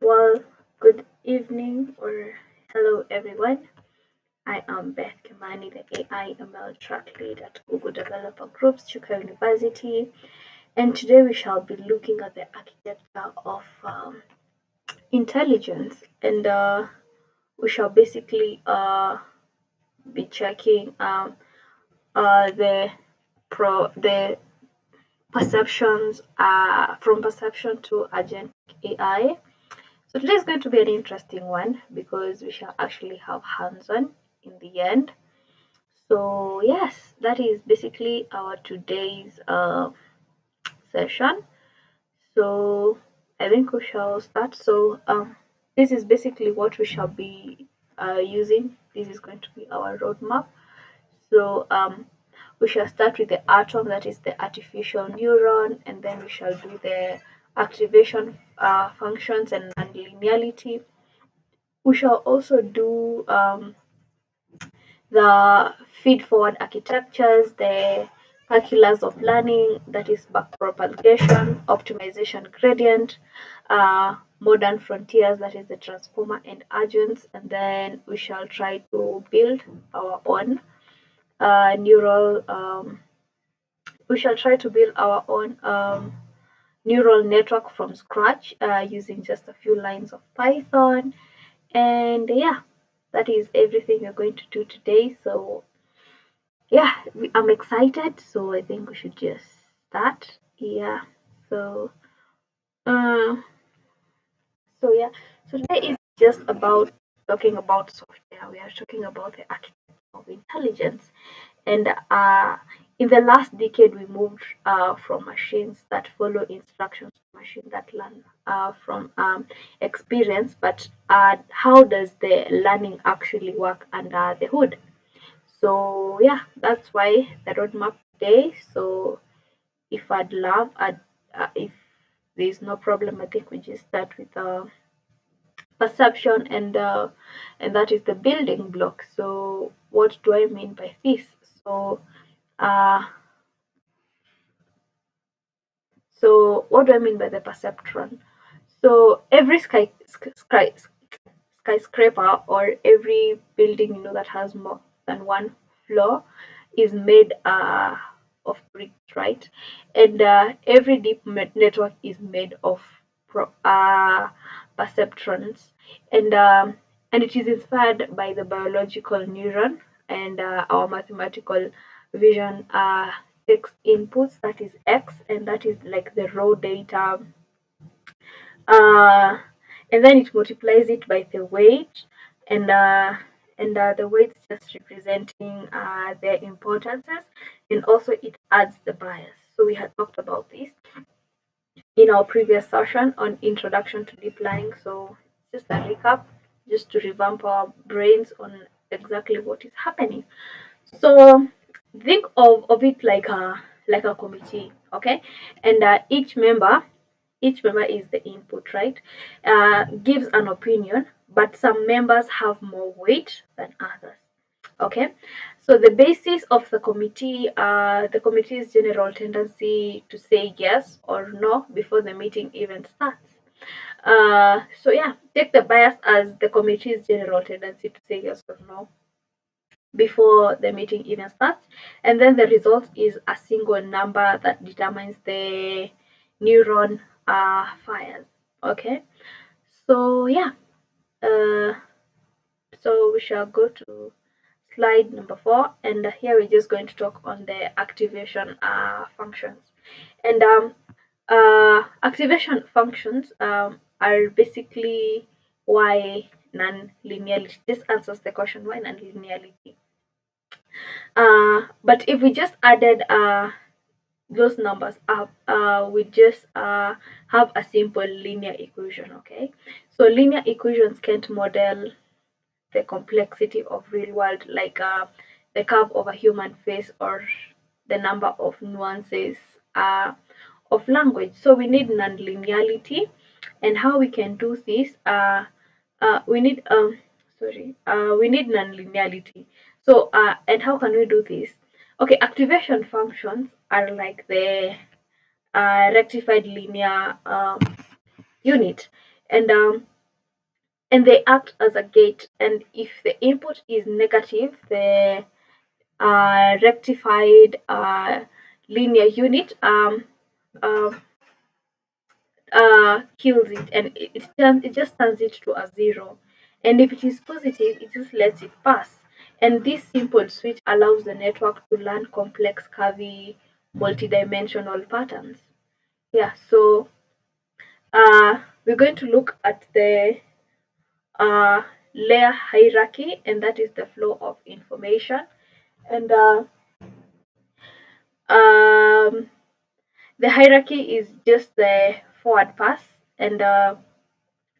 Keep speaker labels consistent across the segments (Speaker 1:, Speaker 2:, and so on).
Speaker 1: Well, good evening or hello everyone. I am Beth Kimani, the AI ML track lead at Google Developer Groups, Chuka University, and today we shall be looking at the architecture of intelligence, and we shall basically be checking the perceptions from perception to agent AI. So today is going to be an interesting one because we shall actually have hands-on in the end. So yes, that is basically our today's session. So I think we shall start. So this is basically what we shall be using. This is going to be our roadmap. So we shall start with the atom, that is the artificial neuron, and then we shall do the activation functions and nonlinearity. We shall also do the feed-forward architectures, the calculus of learning, that is backpropagation, optimization gradient, modern frontiers, that is the transformer and agents, and then we shall try to build our own neural. We shall try to build our own neural network from scratch using just a few lines of Python. And yeah, that is everything we're going to do today. So yeah, I'm excited. So I think we should just start. Yeah. So uh, so yeah. So today is just about talking about software. We are talking about the architecture of intelligence. And in the last decade, we moved from machines that follow instructions to machines that learn from experience. But how does the learning actually work under the hood? So yeah, that's why the roadmap today. So if there's no problem, I think we just start with perception and that is the building block. So what do I mean by this? So uh, so what do I mean by the perceptron? So every skyscraper or every building that has more than one floor is made of bricks, right? And every deep network is made of perceptrons, and and it is inspired by the biological neuron and our mathematical vision takes inputs, that is X, and that is like the raw data, uh, and then it multiplies it by the weight, and the weight is just representing their importances, and also it adds the bias. So we had talked about this in our previous session on introduction to deep learning. So just a recap, just to revamp our brains on exactly what is happening. So think of it like a committee, okay? And each member is the input, right? Gives an opinion, but some members have more weight than others. Okay, so the basis of the committee's general tendency to say yes or no before the meeting even starts. So yeah, take the bias as the committee's general tendency to say yes or no before the meeting even starts, and then the result is a single number that determines the neuron fires. Okay, so yeah, uh, so we shall go to slide number 4, and here we're just going to talk on the activation functions. And activation functions are basically why non-linearity. This answers the question why non-linearity. But if we just added those numbers up, we just have a simple linear equation, okay? So linear equations can't model the complexity of real world, like the curve of a human face or the number of nuances of language. So we need non-linearity, and how we can do this, we need we need non-linearity. So and how can we do this? Okay, activation functions are like the rectified linear unit, and and they act as a gate. And if the input is negative, the rectified linear unit uh, kills it, and it just turns it to a zero. And if it is positive, it just lets it pass. And this simple switch allows the network to learn complex, curvy, multidimensional patterns. Yeah, so we're going to look at the uh, layer hierarchy, and that is the flow of information. And um, the hierarchy is just the forward pass, and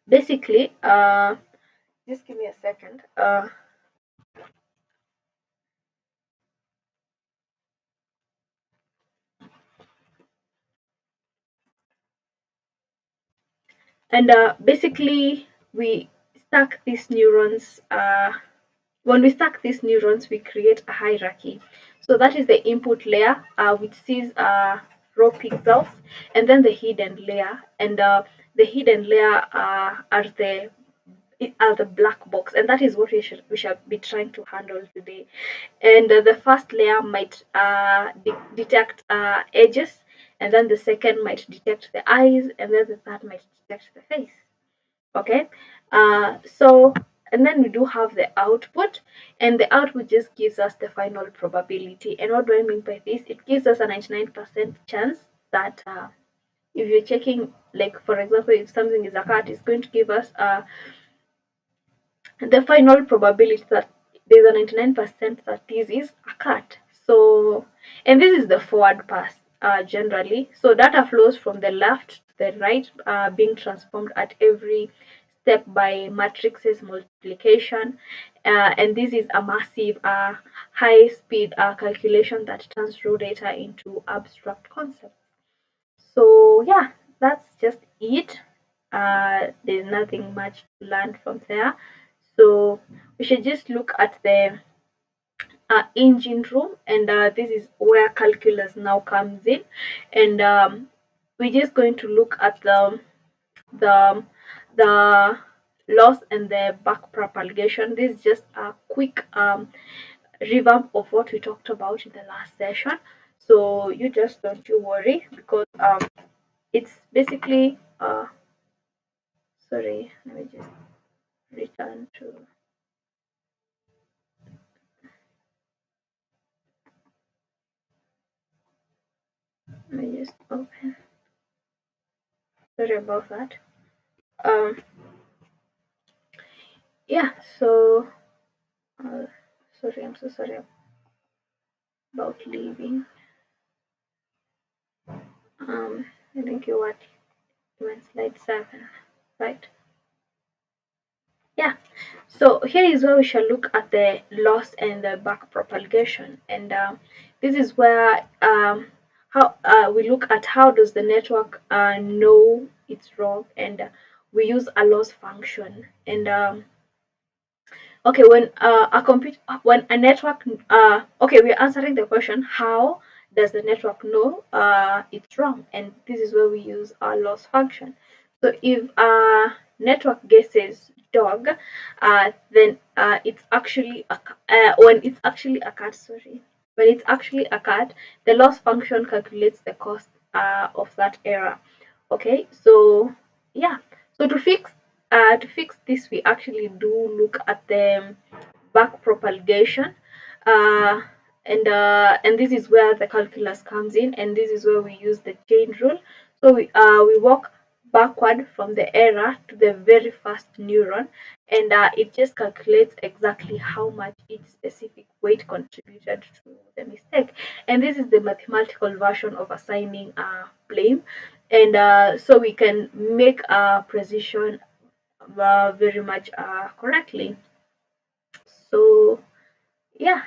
Speaker 1: basically, just give me a second. And basically, we stack these neurons. When we stack these neurons, we create a hierarchy. So that is the input layer, which sees raw pixels, and then the hidden layer. And the hidden layer are the black box, and that is what we shall be trying to handle today. And the first layer might detect edges, and then the second might detect the eyes, and then the third might detect the face. Okay, so and then we do have the output, and the output just gives us the final probability. And what do I mean by this? It gives us a 99% chance that if you're checking, like for example, if something is a cat, it's going to give us the final probability that there's a 99% that this is a cat. So, and this is the forward pass generally. So data flows from the left to the right, being transformed at every step by matrices multiplication. And this is a massive, high speed calculation that turns raw data into abstract concepts. So, yeah, that's just it. There's nothing much to learn from there. So we should just look at the engine room, and this is where calculus now comes in. And we're just going to look at the the loss and the back propagation. This is just a quick revamp of what we talked about in the last session. So you just don't you worry, because it's basically sorry, let me just return to. Let me just open. Sorry about that. Um, yeah. So, uh, sorry. I'm so sorry about leaving. I think you went slide 7, right? Yeah. So here is where we shall look at the loss and the back propagation, and this is where how we look at how does the network know it's wrong, and we use a loss function. And okay, when a network okay, we're answering the question, how does the network know it's wrong? And this is where we use our loss function. So if network guesses dog, then it's actually when it's actually a cat, sorry, when it's actually a cat, the loss function calculates the cost of that error. Okay, so yeah, so to fix this, we actually do look at the back propagation, uh, and this is where the calculus comes in, and this is where we use the chain rule. So we walk backward from the error to the very first neuron, and it just calculates exactly how much each specific weight contributed to the mistake. And this is the mathematical version of assigning blame, and so we can make precision very much correctly. So yeah,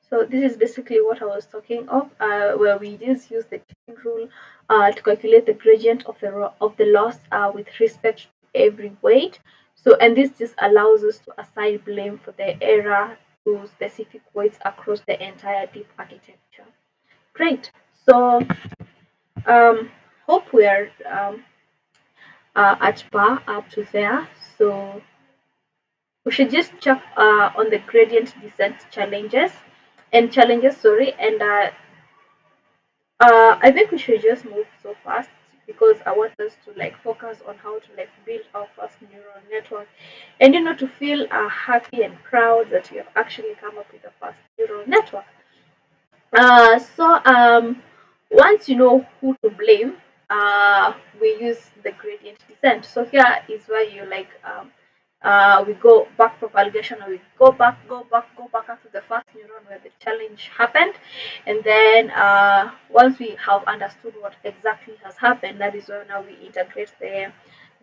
Speaker 1: so this is basically what I was talking of, where we just use the chain rule to calculate the gradient of the loss with respect to every weight. So, and this just allows us to assign blame for the error to specific weights across the entire deep architecture. Great. So, um, hope we are at par up to there. So we should just check on the gradient descent challenges, sorry, and I think we should just move so fast because I want us to like focus on how to like build our first neural network, and to feel happy and proud that you have actually come up with a first neural network. So once you know who to blame, we use the gradient descent. So here is where you like we go back propagation, or we go back up to the first neuron where the challenge happened, and then once we have understood what exactly has happened, that is where now we integrate the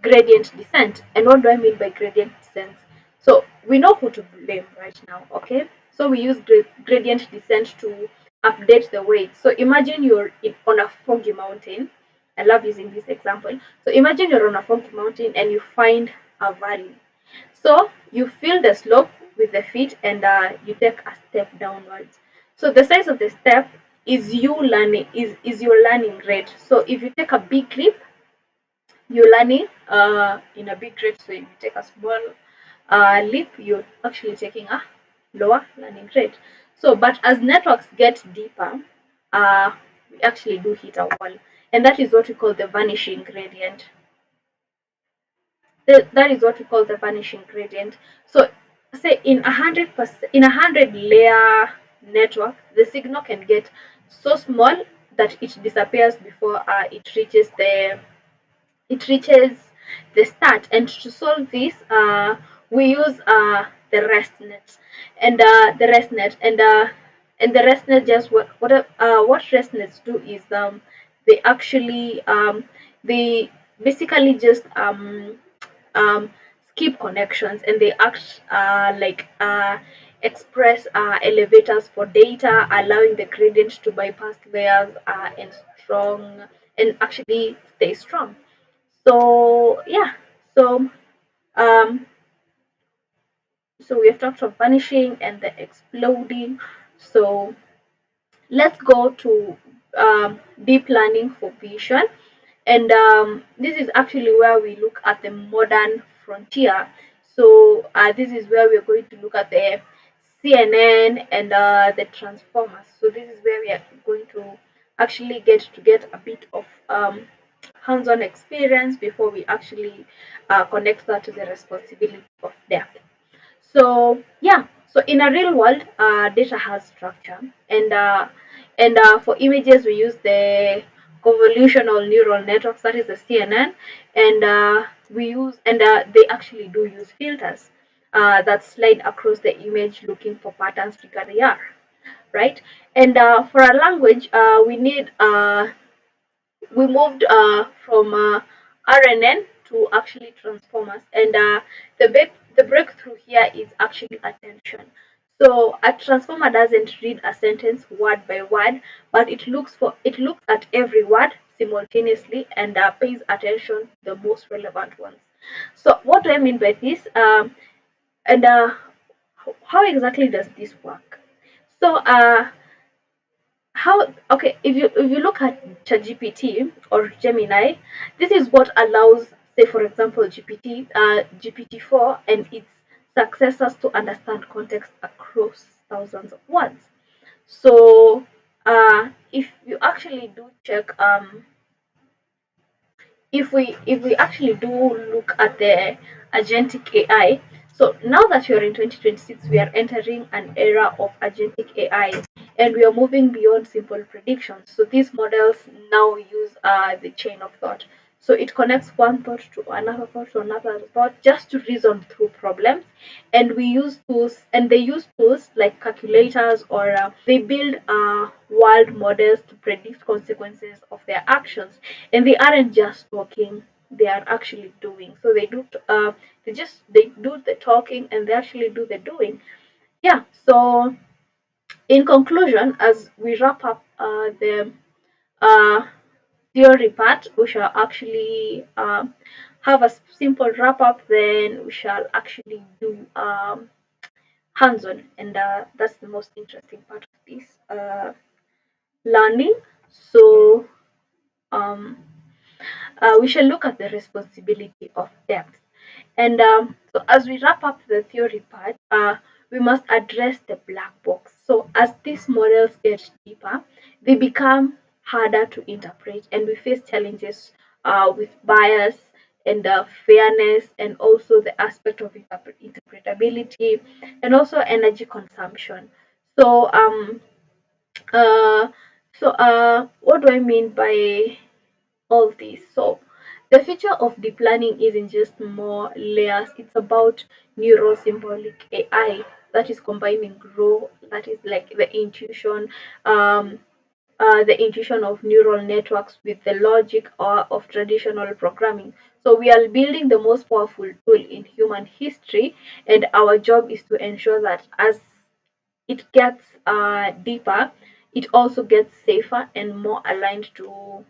Speaker 1: gradient descent. And what do I mean by gradient descent? So we know who to blame right now, okay? So we use gradient descent to update the weight. So imagine you're on a foggy mountain. I love using this example. So imagine you're on a foggy mountain and you find a valley. So you feel the slope with the feet, and you take a step downwards. So the size of the step is is your learning rate. So if you take a big leap, you're learning in a big rate. So if you take a small leap, you're actually taking a lower learning rate. So, but as networks get deeper, we actually do hit a wall, and that is what we call the vanishing gradient. That is what we call the vanishing gradient. So, say in 100%, in 100 layer network, the signal can get so small that it disappears before it reaches the start. And to solve this, we use the rest net, and the rest net, and the rest net just what rest nets do is they actually they basically just um, skip connections, and they act like express elevators for data, allowing the gradient to bypass layers and actually stay strong. So yeah, so um, so we have talked of vanishing and the exploding. So let's go to deep learning for vision, and this is actually where we look at the modern frontier. So this is where we're going to look at the CNN and the transformers. So this is where we are going to actually get a bit of hands-on experience before we actually connect that to the responsibility of depth. So yeah, so in a real world, data has structure, and for images we use the convolutional neural networks, that is the CNN, and they actually do use filters that slide across the image looking for patterns figure they are, right? And for a language, we moved from RNN to actually transformers, and the breakthrough here is actually attention. So a transformer doesn't read a sentence word by word, but it looks at every word simultaneously, and pays attention to the most relevant ones. So what do I mean by this? And how exactly does this work? So how okay, if you look at ChatGPT or Gemini, this is what allows, say for example, GPT-4 and its successors to understand context across thousands of words. So if you actually do check if we actually do look at the agentic AI, so now that we are in 2026, we are entering an era of agentic AI, and we are moving beyond simple predictions. So these models now use the chain of thought. So it connects one thought to another thought just to reason through problems. And they use tools like calculators, or they build world models to predict consequences of their actions. And they aren't just talking, they are actually doing. So they do the talking, and they actually do the doing. Yeah. So in conclusion, as we wrap up the uh, theory part, we shall actually have a simple wrap up, then we shall actually do hands-on, and that's the most interesting part of this learning. So um, we shall look at the responsibility of depth. And so, as we wrap up the theory part, we must address the black box. So, as these models get deeper, they become harder to interpret, and we face challenges with bias and fairness, and also the aspect of interpretability, and also energy consumption. So, uh, what do I mean by all this? So, the future of deep learning isn't just more layers, it's about neural symbolic AI that is combining raw, that is like um, the intuition of neural networks with the logic of traditional programming. So, we are building the most powerful tool in human history, and our job is to ensure that as it gets deeper, it also gets safer and more aligned to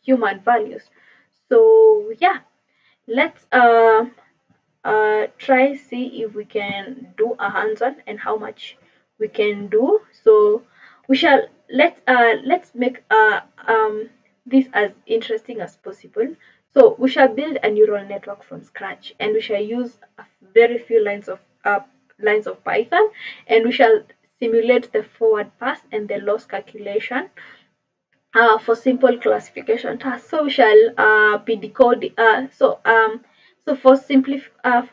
Speaker 1: human values. So yeah, let's try see if we can do a hands-on and how much we can do. So we shall let's make this as interesting as possible. So we shall build a neural network from scratch, and we shall use a very few lines of Python, and we shall simulate the forward pass and the loss calculation for simple classification tasks. So we shall be decoding. For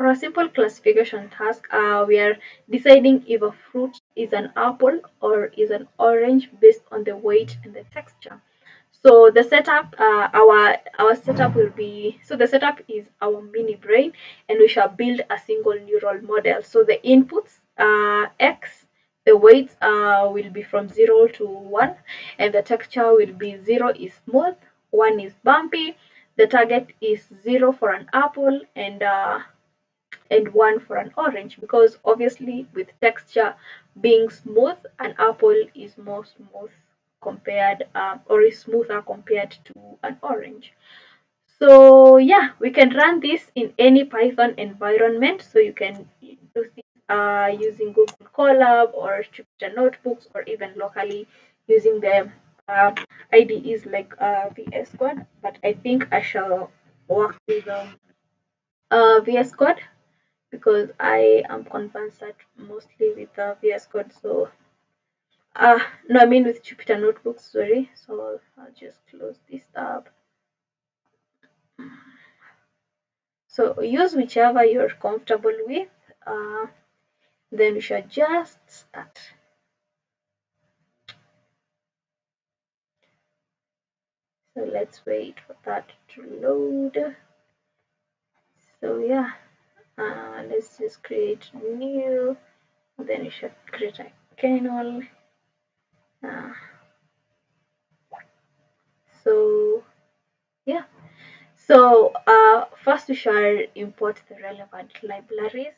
Speaker 1: a simple classification task, we are deciding if a fruit is an apple or is an orange based on the weight and the texture. So the setup, our setup will be, so the setup is our mini brain, and we shall build a single neural model. So the inputs x, the weights will be from 0 to 1, and the texture will be 0 is smooth, 1 is bumpy. The target is 0 for an apple, and 1 for an orange, because obviously with texture being smooth, an apple is more smooth compared or is smoother compared to an orange. So yeah, we can run this in any Python environment. So you can do this using Google Colab or Jupyter Notebooks, or even locally using the uh, IDEs like VS Code. But I think I shall work with VS Code, because I am convinced that mostly with VS Code. So no, I mean with Jupyter Notebooks. Sorry. So I'll just close this tab. So use whichever you're comfortable with. Then we should just start. So let's wait for that to load. So yeah, let's just create new. Then we should create a kernel. Uh, so yeah. So first we shall import the relevant libraries.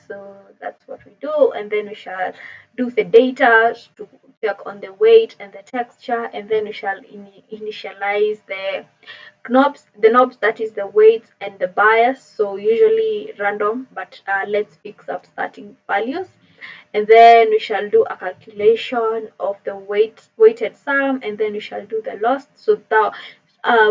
Speaker 1: So that's what we do, and then we shall do the data to check on the weight and the texture, and then we shall initialize the knobs, that is the weights and the bias. So usually random, but let's fix up starting values, and then we shall do a calculation of the weighted sum, and then we shall do the loss. So that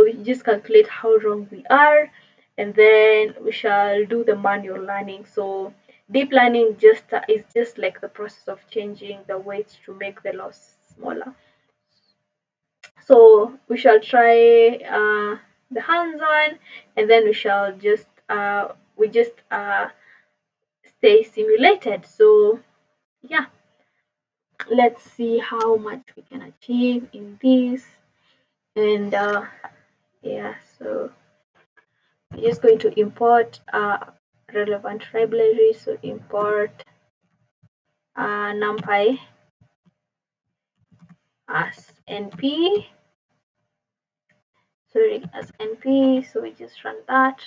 Speaker 1: we just calculate how wrong we are, and then we shall do the manual learning. So deep learning just is just like the process of changing the weights to make the loss smaller. So we shall try the hands-on, and then we shall just stay simulated. So yeah, let's see how much we can achieve in this. And yeah, so we're just going to import relevant library. So import numpy as np, as np. So we just run that,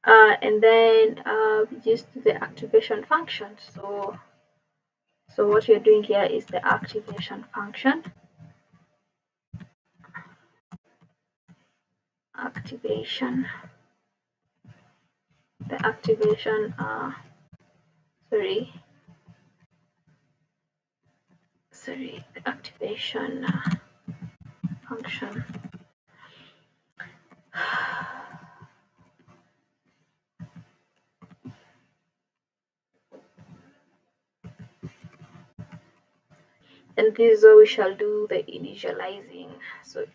Speaker 1: and then we just do the activation function. So what you're doing here is the activation function. Activation. The activation. Sorry. The activation function. this is how we shall do the initializing. So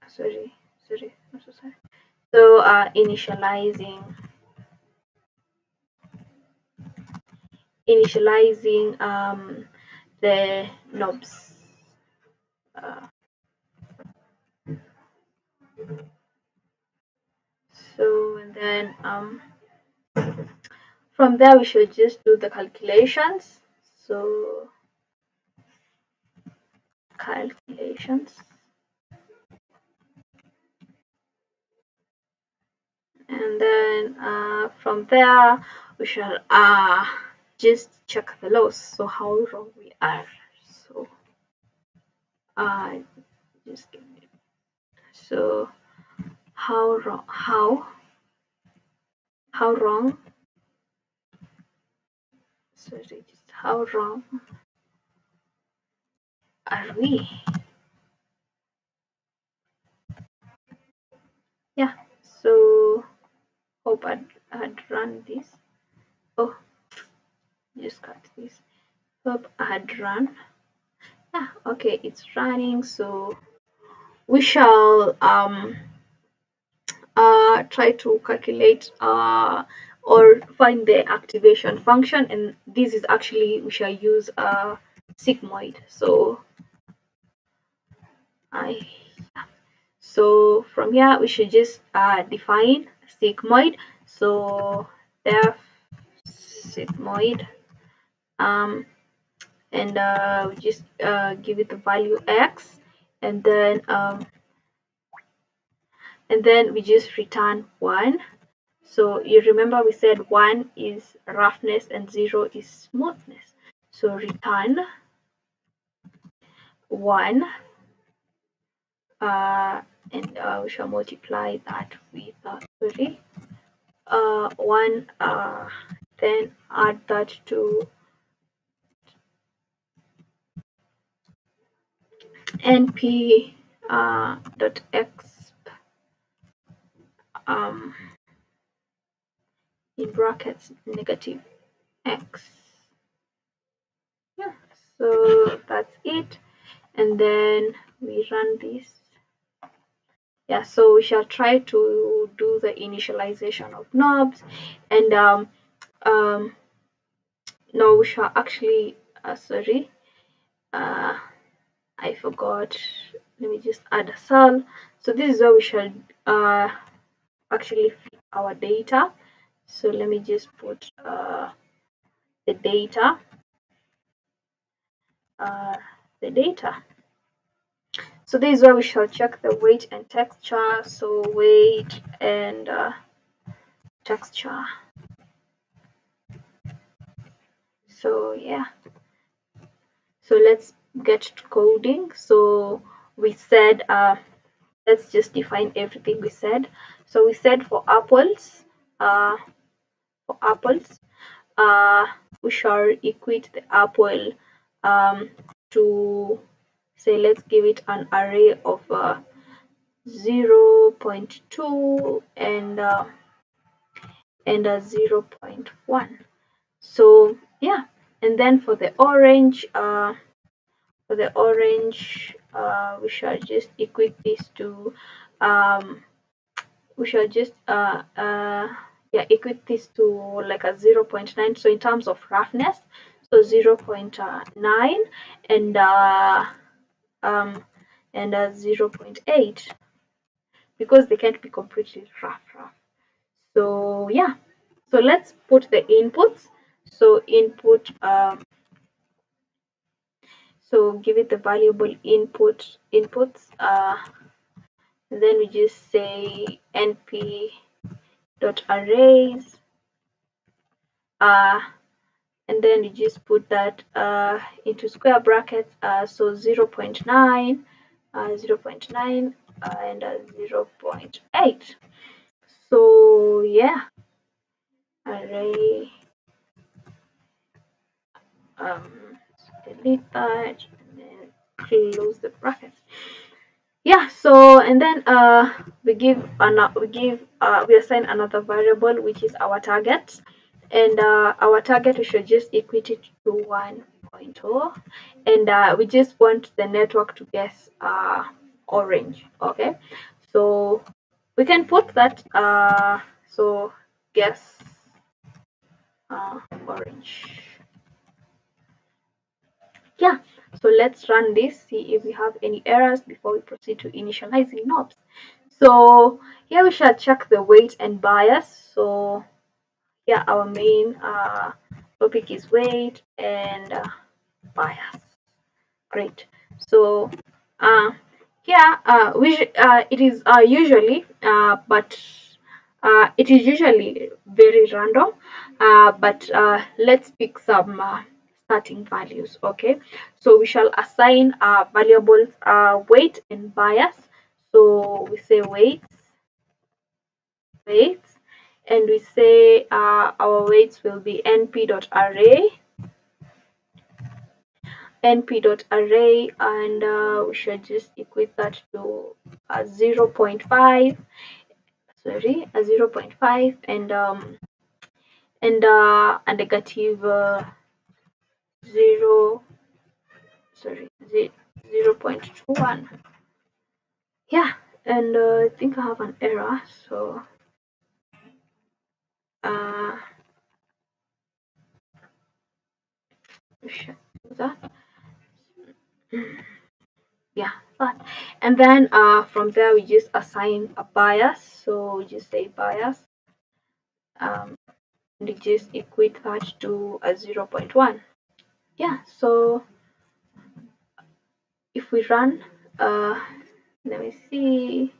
Speaker 1: sorry, I'm so sorry. So initializing the knobs. So and then from there we should just do the calculations. So calculations, and then from there we shall just check the loss, so how wrong we are. So just give me, so how wrong, how wrong, sorry, just how wrong are we? Yeah, so hope I had run this. Oh, just cut this. Hope I had run. Yeah, okay, it's running. So we shall try to calculate or find the activation function, and this is actually we shall use sigmoid. So so from here we should just define sigmoid. So def sigmoid, and we just give it the value x, and then we just return 1. So you remember we said 1 is roughness and 0 is smoothness. So return 1, and we shall multiply that with 1, then add that to np dot x in brackets negative x. Yeah, so that's it, and then we run this. Yeah, so we shall try to do the initialization of knobs, and no, we shall actually sorry, I forgot. Let me just add a cell. So this is how we shall actually fit our data. So let me just put the data. So this is where we shall check the weight and texture. So weight and texture. So yeah, so let's get to coding. So we said let's just define everything we said. So we said for apples, we shall equate the apple to, say, let's give it an array of 0.2 and 0.1. So yeah, and then for the orange, we shall just equate this to we shall just equate this to like a 0.9. So in terms of roughness, so 0.9 and 0.8, because they can't be completely rough. So yeah, so let's put the inputs. So input, so give it the valuable inputs, and then we just say np dot arrays, and then you just put that into square brackets, so 0.9, 0.9, and 0.8. So yeah, array, delete that, and then close the brackets. Yeah, so and then we assign another variable, which is our target, and our target, we should just equate it to 1.0, and we just want the network to guess orange. Okay, so we can put that so guess orange. Yeah, so let's run this, see if we have any errors before we proceed to initializing knobs. So here we shall check the weight and bias. So yeah, our main topic is weight and bias. Great. So here it is usually but it is usually very random, but let's pick some starting values. Okay, so we shall assign variables weight and bias. So we say weights, and we say our weights will be np.array, and we should just equate that to 0.5, sorry, a 0.5, and a negative 0, sorry, 0.21. Yeah, and I think I have an error, so we should do that. Yeah, that. And then from there we just assign a bias, so we just say bias, and we just equate that to a 0.1. Yeah, so if we run, let me see.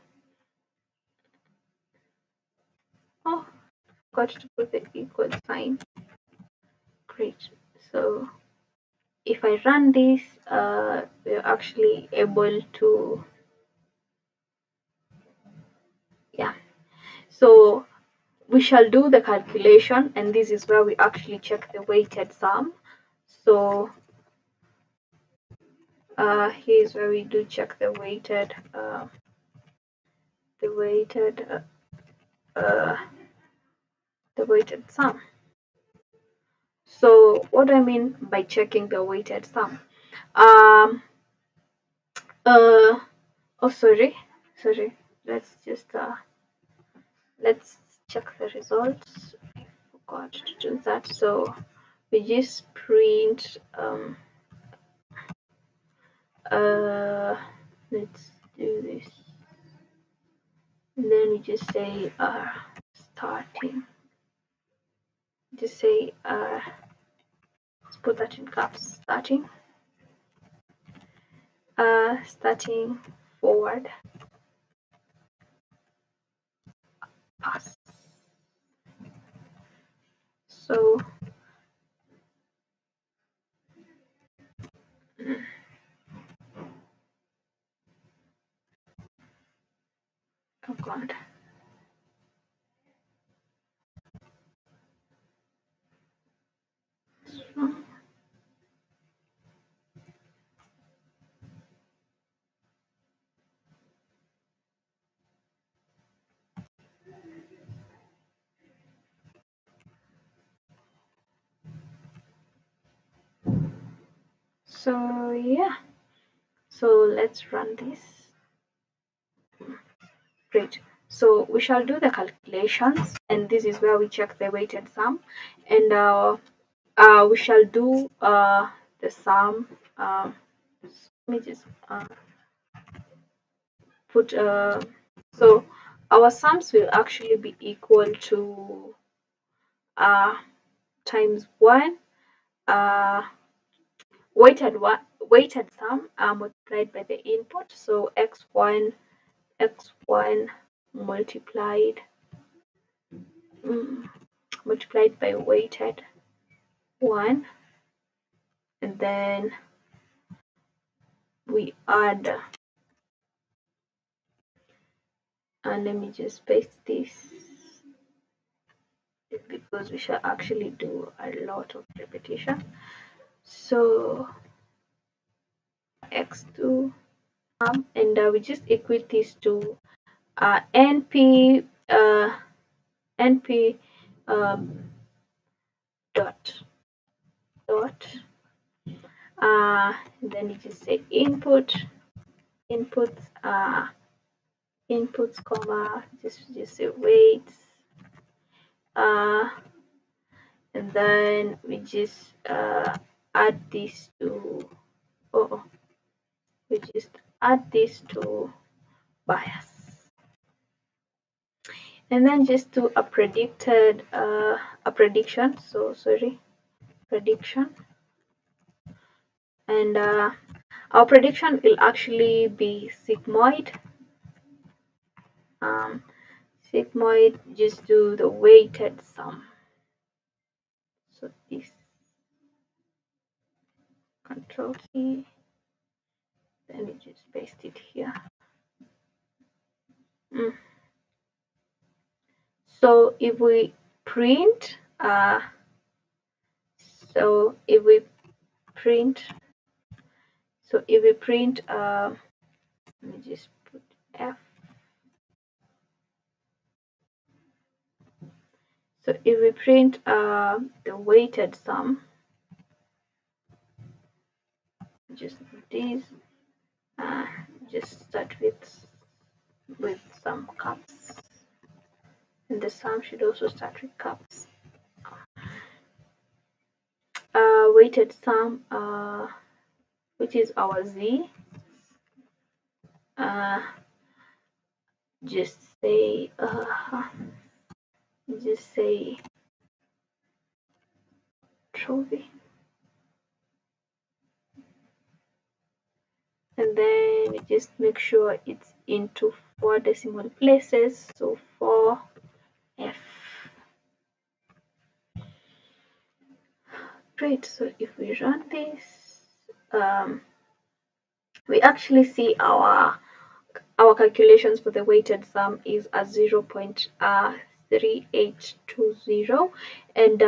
Speaker 1: Oh, got to put the equal sign. Great. So if I run this, we're actually able to, yeah. So we shall do the calculation, and this is where we actually check the weighted sum. So here's where we do check the weighted sum. So what do I mean by checking the weighted sum? Oh, sorry. Let's just let's check the results. I forgot to do that. So we just print let's do this, and then we just say starting, just say let's put that in caps, starting forward pass. So oh god, so yeah, so let's run this. Great. So we shall do the calculations, and this is where we check the weighted sum, and we shall do the sum. Let me just put so our sums will actually be equal to times 1 weighted sum multiplied by the input, so x1 multiplied multiplied by weighted 1, and then we add, and let me just paste this because we shall actually do a lot of repetition. So x2 and we just equate this to np np dot then you just say inputs inputs comma just say weights and then we just add this to we just add this to bias and then just do a prediction prediction and our prediction will actually be sigmoid sigmoid just do the weighted sum so this control C then we just paste it here so if we print if we print let me just put F so if we print the weighted sum just this just start with some caps and the sum should also start with caps weighted sum which is our Z just say trophy and then we just make sure it's into 4 decimal places so 4F great so if we run this we actually see our calculations for the weighted sum is a 0.3820 and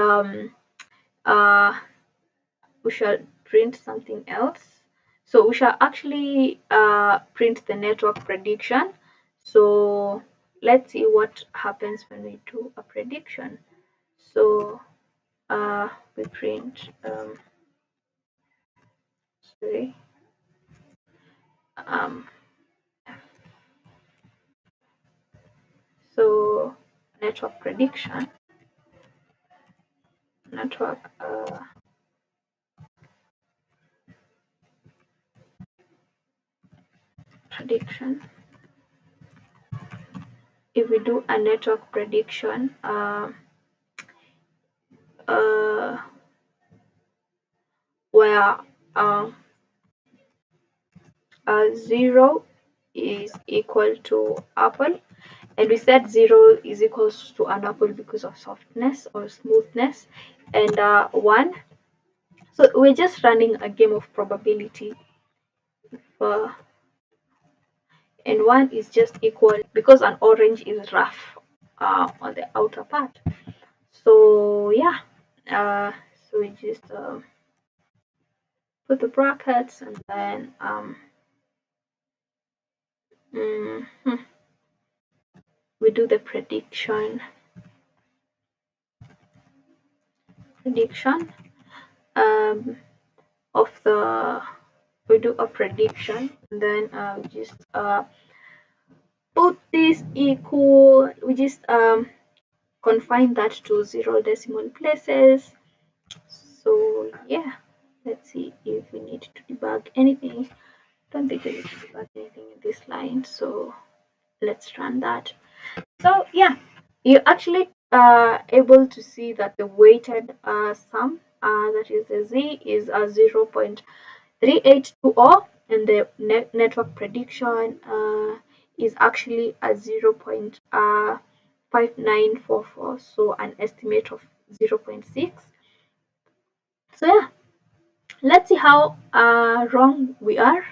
Speaker 1: we shall print something else so we shall actually print the network prediction so let's see what happens when we do a prediction so we print so network prediction if we do a network prediction where 0 is equal to apple and we said 0 is equals to an apple because of softness or smoothness and 1 so we're just running a game of probability and 1 is just equal because an orange is rough on the outer part so yeah so we just put the brackets and then we do the prediction of the we do a prediction and then just put this equal we just confine that to 0 decimal places so yeah let's see if we need to debug anything don't think we need to debug anything in this line so let's run that so yeah you actually able to see that the weighted sum that is the Z is 0.3820 and the network prediction is actually a 0.5944 so an estimate of 0.6 so yeah let's see how wrong we are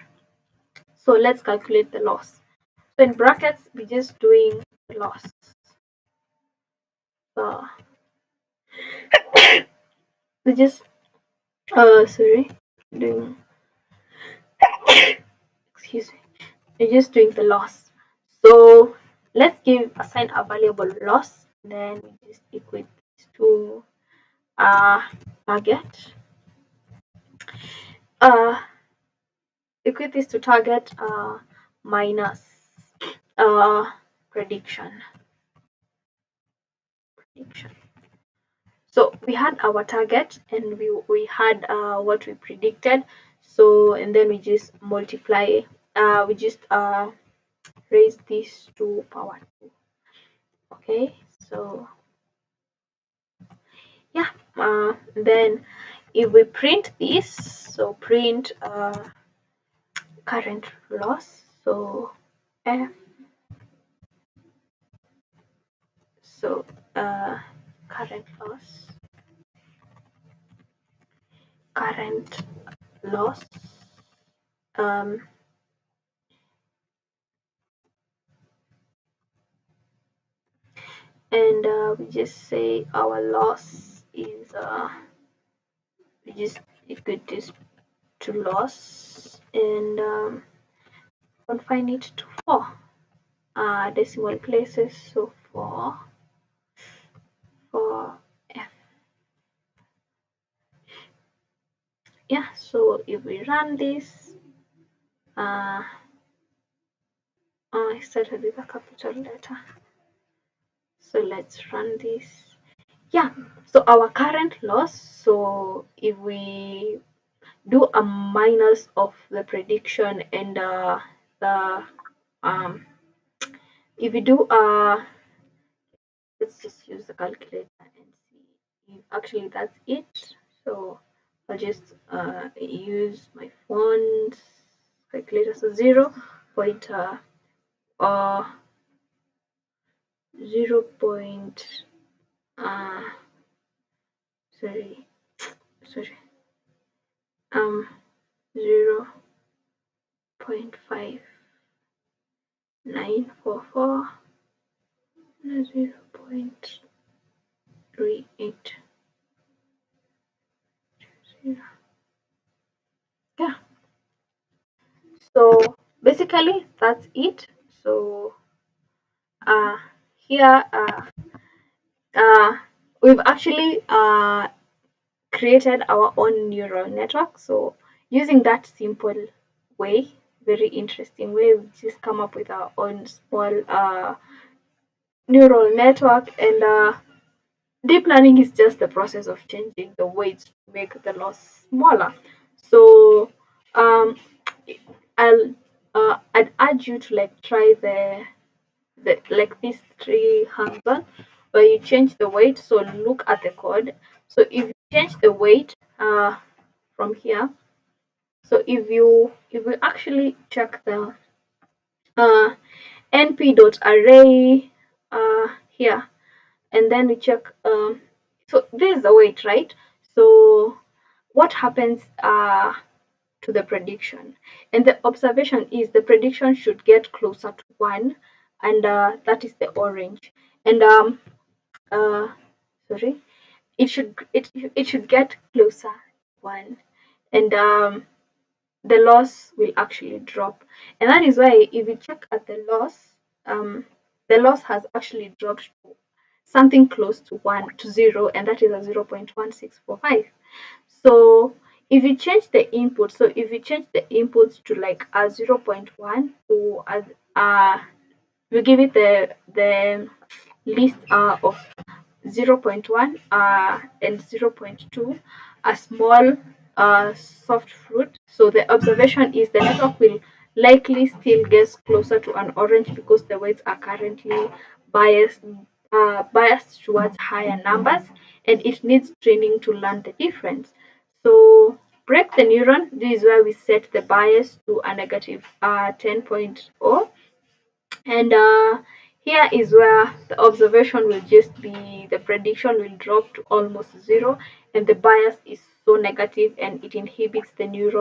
Speaker 1: so let's calculate the loss so in brackets we're just doing the loss so we just doing excuse me we're just doing the loss so let's assign a variable loss then we just equate these two target. Equate this to target minus prediction. So we had our target and we had what we predicted. So and then we just multiply. We just raise this to power 2. Okay, so yeah. Then if we print this, so print current loss. So F. So current loss. Current loss. And we just say our loss is we just equate this to loss and confine it to 4 decimal places. So 4 for F. Yeah, so if we run this, I started with a capital letter. So let's run this. Yeah, so our current loss, so if we do a minus of the prediction and the if we do let's just use the calculator and see if actually that's it. So I'll just use my phone's calculator. So 0 point sorry 0.5944 0.38. Yeah, so basically that's it. So here we've actually created our own neural network. So using that simple way, very interesting way, we just come up with our own small neural network. And deep learning is just the process of changing the weights to make the loss smaller. So I'd urge you to like try the like these 3 hands-on where you change the weight. So look at the code. So if you change the weight from here, so if you actually check the np.array here, and then we check so this is the weight, right? So what happens to the prediction, and the observation is the prediction should get closer to 1, and that is the orange. And sorry, it should get closer to 1, and the loss will actually drop. And that is why if you check at the loss has actually dropped to something close to 0, and that is a 0.1645. So if you change the input, so if you change the inputs to like a 0.1 to we give it the list of 0.1 and 0.2, a small soft fruit. So the observation is the network will likely still get closer to an orange because the weights are currently biased towards higher numbers, and it needs training to learn the difference. So break the neuron. This is where we set the bias to a negative 10.0, and here is where the observation will just be the prediction will drop to almost 0, and the bias is so negative and it inhibits the neuron